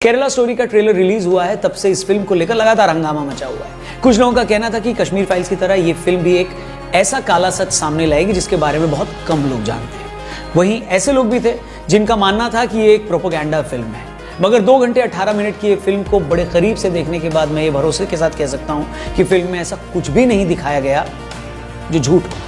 Kerala story का trailer release हुआ है, तब से इस फिल्म को लेकर लगातार हंगामा मचा हुआ है। कुछ लोगों का कहना था कि कश्मीर फाइल्स की तरह ये फिल्म भी एक ऐसा काला सच सामने लाएगी जिसके बारे में बहुत कम लोग जानते हैं। वहीं ऐसे लोग भी थे जिनका मानना था कि ये एक प्रोपेगेंडा फिल्म है। मगर 2 घंटे 18 मिनट की ये फिल्म को बड़े करीब से देखने के बाद मैं ये भरोसे के साथ कह सकता हूं कि फिल्म में ऐसा कुछ भी नहीं दिखाया गया जो झूठ हो।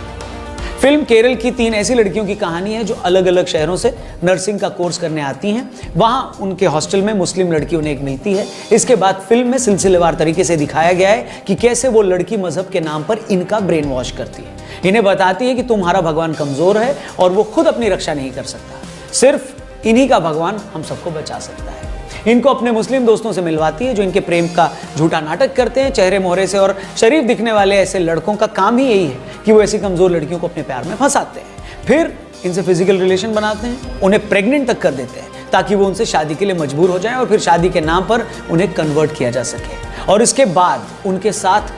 फिल्म केरल की 3 ऐसी लड़कियों की कहानी है जो अलग अलग शहरों से नर्सिंग का कोर्स करने आती हैं। वहां उनके हॉस्टल में मुस्लिम लड़की उन्हें एक मिलती है। इसके बाद फिल्म में सिलसिलेवार तरीके से दिखाया गया है कि कैसे वो लड़की मजहब के नाम पर इनका ब्रेन वॉश करती है। इन्हें बताती है कि तुम्हारा भगवान कमजोर है और वो खुद अपनी रक्षा नहीं कर सकता, सिर्फ इन्हीं का भगवान हम सबको बचा सकता है। इनको अपने मुस्लिम दोस्तों से मिलवाती है जो इनके प्रेम का झूठा नाटक करते हैं चेहरे मोहरे से, और शरीफ दिखने वाले ऐसे लड़कों का काम ही यही है कि वो ऐसी कमजोर लड़कियों को अपने प्यार में फंसाते हैं, फिर इनसे फिजिकल रिलेशन बनाते हैं, उन्हें प्रेग्नेंट तक कर देते हैं ताकि वो उनसे शादी के लिए मजबूर हो जाए और फिर शादी के नाम पर उन्हें कन्वर्ट किया जा सके। और इसके बाद उनके साथ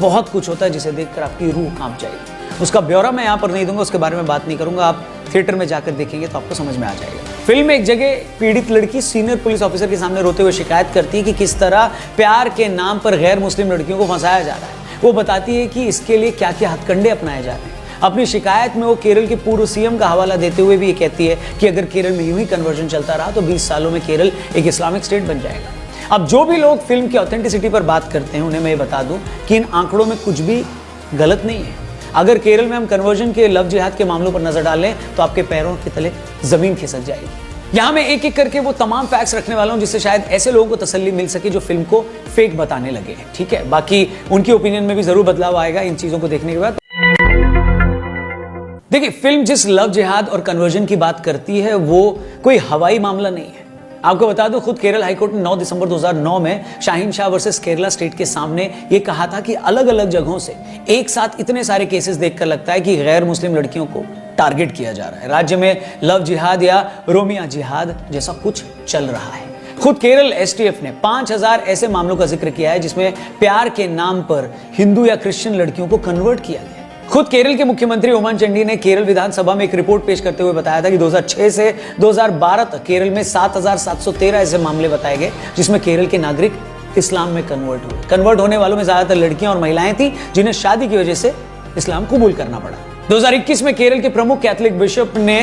बहुत कुछ होता है जिसे देखकर आपकी रूह कांप जाएगी। उसका ब्यौरा मैं यहाँ पर नहीं दूंगा, उसके बारे में बात नहीं करूंगा, आप थिएटर में जाकर देखेंगे तो आपको समझ में आ जाएगा। फिल्म में एक जगह पीड़ित लड़की सीनियर पुलिस ऑफिसर के सामने रोते हुए शिकायत करती है कि किस तरह प्यार के नाम पर गैर मुस्लिम लड़कियों को फंसाया जा रहा है। वो बताती है कि इसके लिए क्या क्या हथकंडे अपनाए जा रहे हैं। अपनी शिकायत में वो केरल के पूर्व सीएम का हवाला देते हुए भी ये कहती है कि अगर केरल में यूं ही कन्वर्जन चलता रहा तो 20 सालों में केरल एक इस्लामिक स्टेट बन जाएगा। अब जो भी लोग फिल्म की ऑथेंटिसिटी पर बात करते हैं उन्हें मैं ये बता दूं कि इन आंकड़ों में कुछ भी गलत नहीं है। अगर केरल में हम कन्वर्जन के लव जिहाद के मामलों पर नजर डालें तो आपके पैरों के तले जमीन खिसक जाएगी। यहां मैं एक एक करके वो तमाम फैक्ट्स रखने वाला हूं जिससे शायद ऐसे लोगों को तसल्ली मिल सके जो फिल्म को फेक बताने लगे हैं। ठीक है, बाकी उनकी ओपिनियन में भी जरूर बदलाव आएगा इन चीजों को देखने के बाद। देखिए, फिल्म जिस लव जिहाद और कन्वर्जन की बात करती है वो कोई हवाई मामला नहीं है। आपको बता दूं, खुद केरल हाईकोर्ट ने 9 दिसंबर 2009 में शाहीन शाह वर्सेस केरला स्टेट के सामने ये कहा था कि अलग अलग जगहों से एक साथ इतने सारे केसेस देखकर लगता है कि गैर मुस्लिम लड़कियों को टारगेट किया जा रहा है। राज्य में लव जिहाद या रोमिया जिहाद जैसा कुछ चल रहा है। खुद केरल एसटीएफ ने 5000 ऐसे मामलों का जिक्र किया है जिसमें प्यार के नाम पर हिंदू या क्रिश्चियन लड़कियों को कन्वर्ट किया गया। खुद केरल के मुख्यमंत्री ओमान चंडी ने केरल विधानसभा में एक रिपोर्ट पेश करते हुए बताया था कि 2006 से 2012 तक केरल में 7713 ऐसे मामले बताए गए जिसमें केरल के नागरिक इस्लाम में कन्वर्ट हुए। कन्वर्ट होने वालों में ज्यादातर लड़कियां और महिलाएं थी जिन्हें शादी की वजह से इस्लाम कबूल करना पड़ा। 2021 में केरल के प्रमुख कैथोलिक बिशप ने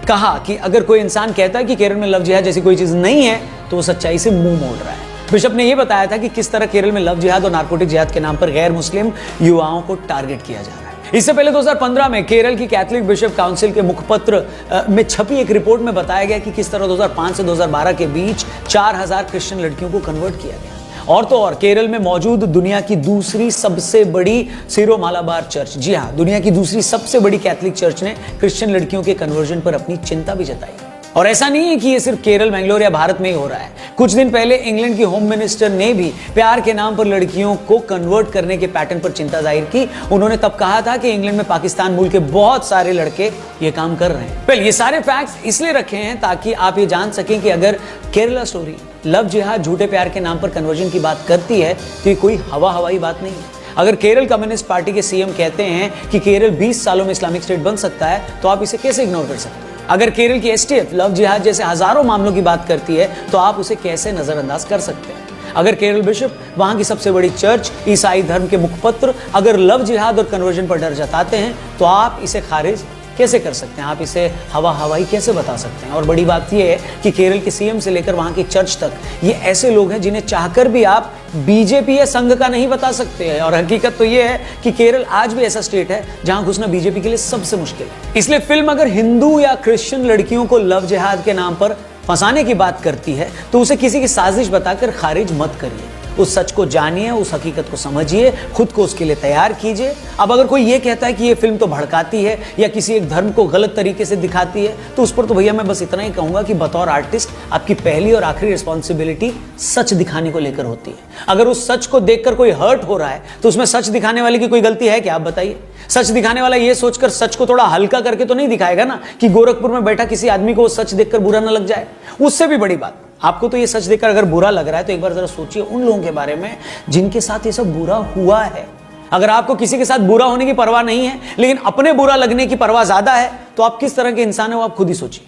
कहा कि अगर कोई इंसान कहता है कि केरल में लव जिहाद जैसी कोई चीज नहीं है तो वो सच्चाई से मुंह मोड़ रहा है। बिशप ने यह बताया था कि किस तरह केरल में लव जिहाद और नारकोटिक जिहाद के नाम पर गैर मुस्लिम युवाओं को टारगेट किया जा रहा है। इससे पहले 2015 में केरल की कैथोलिक बिशप काउंसिल के मुखपत्र में छपी एक रिपोर्ट में बताया गया कि किस तरह 2005 से 2012 के बीच 4000 क्रिश्चियन लड़कियों को कन्वर्ट किया गया। और तो और केरल में मौजूद दुनिया की दूसरी सबसे बड़ी सीरो मालाबार चर्च, जी हाँ, दुनिया की दूसरी सबसे बड़ी कैथोलिक चर्च ने क्रिश्चियन लड़कियों के कन्वर्जन पर अपनी चिंता भी जताई। और ऐसा नहीं है कि ये सिर्फ केरल, बैंगलोर या भारत में ही हो रहा है। कुछ दिन पहले इंग्लैंड की होम मिनिस्टर ने भी प्यार के नाम पर लड़कियों को कन्वर्ट करने के पैटर्न पर चिंता जाहिर की। उन्होंने तब कहा था कि इंग्लैंड में पाकिस्तान मूल के बहुत सारे लड़के ये काम कर रहे हैं। पहले ये सारे फैक्ट्स इसलिए रखे हैं ताकि आप ये जान सकें कि अगर केरला स्टोरी लव जिहाद झूठे प्यार के नाम पर कन्वर्जन की बात करती है तो ये कोई हवाई बात नहीं है। अगर केरल कम्युनिस्ट पार्टी के सीएम कहते हैं कि केरल 20 सालों में इस्लामिक स्टेट बन सकता है तो आप इसे कैसे इग्नोर कर सकते हैं? अगर केरल की एसटीएफ लव जिहाद जैसे हजारों मामलों की बात करती है तो आप उसे कैसे नजरअंदाज कर सकते हैं? अगर केरल बिशप, वहां की सबसे बड़ी चर्च, ईसाई धर्म के मुखपत्र अगर लव जिहाद और कन्वर्जन पर डर जताते हैं तो आप इसे खारिज कैसे कर सकते हैं? आप इसे हवाई कैसे बता सकते हैं? और बड़ी बात यह है कि केरल के सीएम से लेकर वहां की चर्च तक ये ऐसे लोग हैं जिन्हें चाहकर भी आप बीजेपी या संघ का नहीं बता सकते हैं। और हकीकत तो यह है कि केरल आज भी ऐसा स्टेट है जहां घुसना बीजेपी के लिए सबसे मुश्किल है। इसलिए फिल्म अगर हिंदू या क्रिश्चियन लड़कियों को लव जिहाद के नाम पर फंसाने की बात करती है तो उसे किसी की साजिश बताकर खारिज मत करिए। उस सच को जानिए, उस हकीकत को समझिए, खुद को उसके लिए तैयार कीजिए। अब अगर कोई ये कहता है कि ये फिल्म तो भड़काती है या किसी एक धर्म को गलत तरीके से दिखाती है तो उस पर तो भैया मैं बस इतना ही कहूंगा कि बतौर आर्टिस्ट आपकी पहली और आखिरी रिस्पॉन्सिबिलिटी सच दिखाने को लेकर होती है। अगर उस सच को देखकर कोई हर्ट हो रहा है तो उसमें सच दिखाने वाले की कोई गलती है क्या? आप बताइए। सच दिखाने वाला ये सोचकर सच को थोड़ा हल्का करके तो नहीं दिखाएगा ना कि गोरखपुर में बैठा किसी आदमी को वो सच देखकर बुरा ना लग जाए। उससे भी बड़ी बात, आपको तो ये सच देखकर अगर बुरा लग रहा है तो एक बार जरा सोचिए उन लोगों के बारे में जिनके साथ ये सब बुरा हुआ है। अगर आपको किसी के साथ बुरा होने की परवाह नहीं है लेकिन अपने बुरा लगने की परवाह ज्यादा है तो आप किस तरह के इंसान है वो आप खुद ही सोचिए।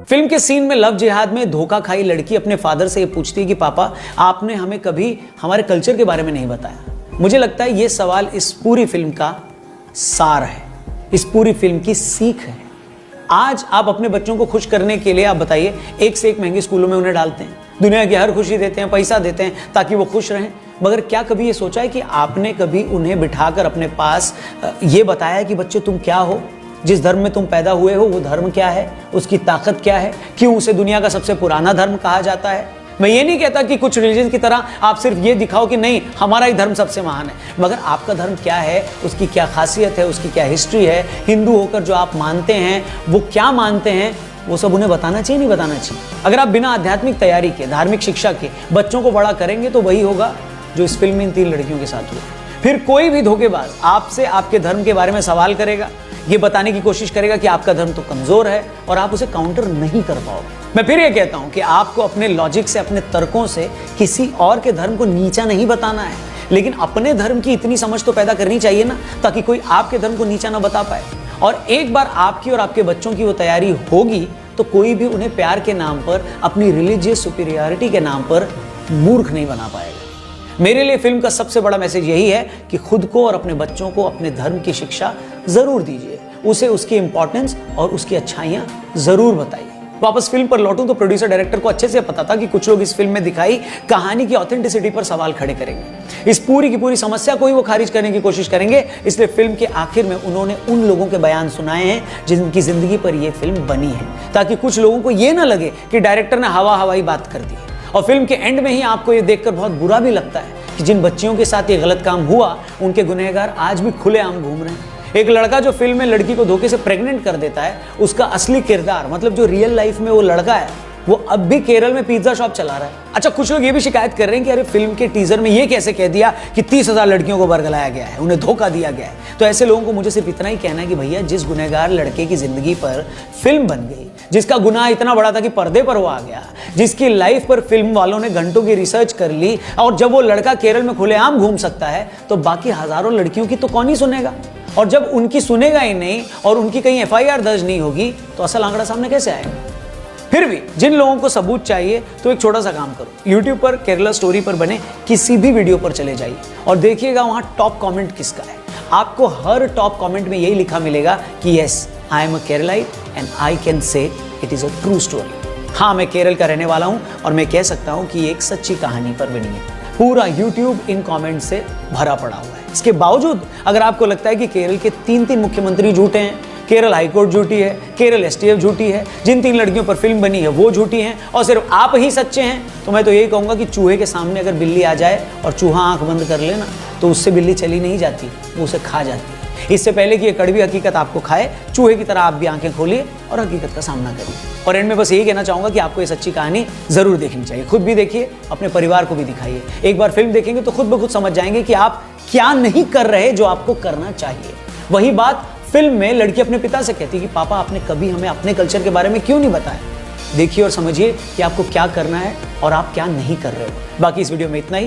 फिल्म के सीन में लव जिहाद में धोखा खाई लड़की अपने फादर से ये पूछती है कि पापा आपने हमें कभी हमारे कल्चर के बारे में नहीं बताया। मुझे लगता है ये सवाल इस पूरी फिल्म का सार है, इस पूरी फिल्म की सीख है। आज आप अपने बच्चों को खुश करने के लिए आप बताइए एक से एक महंगे स्कूलों में उन्हें डालते हैं, दुनिया की हर खुशी देते हैं, पैसा देते हैं ताकि वो खुश रहें, मगर क्या कभी ये सोचा है कि आपने कभी उन्हें बिठाकर अपने पास ये बताया कि बच्चे तुम क्या हो, जिस धर्म में तुम पैदा हुए हो वो धर्म क्या है, उसकी ताकत क्या है, क्यों उसे दुनिया का सबसे पुराना धर्म कहा जाता है। मैं ये नहीं कहता कि कुछ रिलीजन की तरह आप सिर्फ ये दिखाओ कि नहीं हमारा ही धर्म सबसे महान है, मगर आपका धर्म क्या है, उसकी क्या खासियत है, उसकी क्या हिस्ट्री है, हिंदू होकर जो आप मानते हैं वो क्या मानते हैं, वो सब उन्हें बताना चाहिए, नहीं बताना चाहिए। अगर आप बिना आध्यात्मिक तैयारी के, धार्मिक शिक्षा के बच्चों को बड़ा करेंगे तो वही होगा जो इस फिल्म में इन 3 लड़कियों के साथ हुआ। फिर कोई भी धोखेबाज आपसे आपके धर्म के बारे में सवाल करेगा, ये बताने की कोशिश करेगा कि आपका धर्म तो कमजोर है और आप उसे काउंटर नहीं कर पाओगे। मैं फिर ये कहता हूं कि आपको अपने लॉजिक से, अपने तर्कों से किसी और के धर्म को नीचा नहीं बताना है, लेकिन अपने धर्म की इतनी समझ तो पैदा करनी चाहिए ना, ताकि कोई आपके धर्म को नीचा ना बता पाए। और एक बार आपकी और आपके बच्चों की वो तैयारी होगी तो कोई भी उन्हें प्यार के नाम पर, अपनी रिलीजियस सुपीरियरिटी के नाम पर मूर्ख नहीं बना पाएगा। मेरे लिए फिल्म का सबसे बड़ा मैसेज यही है कि खुद को और अपने बच्चों को अपने धर्म की शिक्षा जरूर दीजिए, उसे उसकी इंपॉर्टेंस और उसकी अच्छाइयां जरूर बताइए। वापस फिल्म पर लौटूं तो प्रोड्यूसर डायरेक्टर को अच्छे से पता था कि कुछ लोग इस फिल्म में दिखाई कहानी की ऑथेंटिसिटी पर सवाल खड़े करेंगे, इस पूरी की पूरी समस्या को ही वो खारिज करने की कोशिश करेंगे। इसलिए फिल्म के आखिर में उन्होंने उन लोगों के बयान सुनाए हैं जिनकी जिंदगी पर यह फिल्म बनी है, ताकि कुछ लोगों को यह ना लगे कि डायरेक्टर ने हवा हवाई बात कर दी। और फिल्म के एंड में ही आपको ये देखकर बहुत बुरा भी लगता है कि जिन बच्चियों के साथ ये गलत काम हुआ उनके गुनहगार आज भी खुलेआम घूम रहे हैं। एक लड़का जो फिल्म में लड़की को धोखे से प्रेग्नेंट कर देता है, उसका असली किरदार मतलब जो रियल लाइफ में वो लड़का है, वो अब भी केरल में पिज्जा शॉप चला रहा है। अच्छा, कुछ लोग ये भी शिकायत कर रहे हैं कि अरे फिल्म के टीजर में ये कैसे कह दिया कि 30,000 लड़कियों को बरगलाया गया है, उन्हें धोखा दिया गया है। तो ऐसे लोगों को मुझे सिर्फ इतना ही कहना है कि भैया, जिस गुनहगार लड़के की जिंदगी पर फिल्म बन गई, जिसका गुनाह इतना बड़ा था कि पर्दे पर वो आ गया, जिसकी लाइफ पर फिल्म वालों ने घंटों की रिसर्च कर ली, और जब वो लड़का केरल में खुलेआम घूम सकता है तो बाकी हजारों लड़कियों की तो कौन ही सुनेगा। और जब उनकी सुनेगा ही नहीं और उनकी कहीं FIR दर्ज नहीं होगी तो असल आंकड़ा सामने कैसे आएगा। फिर भी जिन लोगों को सबूत चाहिए तो एक छोटा सा काम करो, YouTube पर केरला स्टोरी पर बने किसी भी वीडियो पर चले जाइए और देखिएगा वहां टॉप कमेंट किसका है। आपको हर टॉप कमेंट में यही लिखा मिलेगा कि yes, I am a Keralite and I can say it is a true story. हाँ, मैं केरल का रहने वाला हूं और मैं कह सकता हूं कि ये एक सच्ची कहानी पर बनी है। पूरा YouTube इन कमेंट से भरा पड़ा हुआ है। इसके बावजूद अगर आपको लगता है कि केरल के 3 मुख्यमंत्री झूठे हैं, केरल हाईकोर्ट झूठी है, केरल STF झूठी है, जिन 3 लड़कियों पर फिल्म बनी है वो झूठी हैं और सिर्फ आप ही सच्चे हैं, तो मैं तो यही कहूंगा कि चूहे के सामने अगर बिल्ली आ जाए और चूहा आंख बंद कर लेना तो उससे बिल्ली चली नहीं जाती, वो उसे खा जाती है। इससे पहले कि ये कड़वी हकीकत आपको खाए, चूहे की तरह आप भी आंखें खोलिए और हकीकत का सामना करिए। और एंड में बस यही कहना चाहूंगा कि आपको ये सच्ची कहानी जरूर देखनी चाहिए। खुद भी देखिए, अपने परिवार को भी दिखाइए। एक बार फिल्म देखेंगे तो खुद ब खुद समझ जाएंगे कि आप क्या नहीं कर रहे जो आपको करना चाहिए। वही बात फिल्म में लड़की अपने पिता से कहती है कि पापा, आपने कभी हमें अपने कल्चर के बारे में क्यों नहीं बताया। देखिए और समझिए कि आपको क्या करना है और आप क्या नहीं कर रहे हो। बाकी इस वीडियो में इतना ही।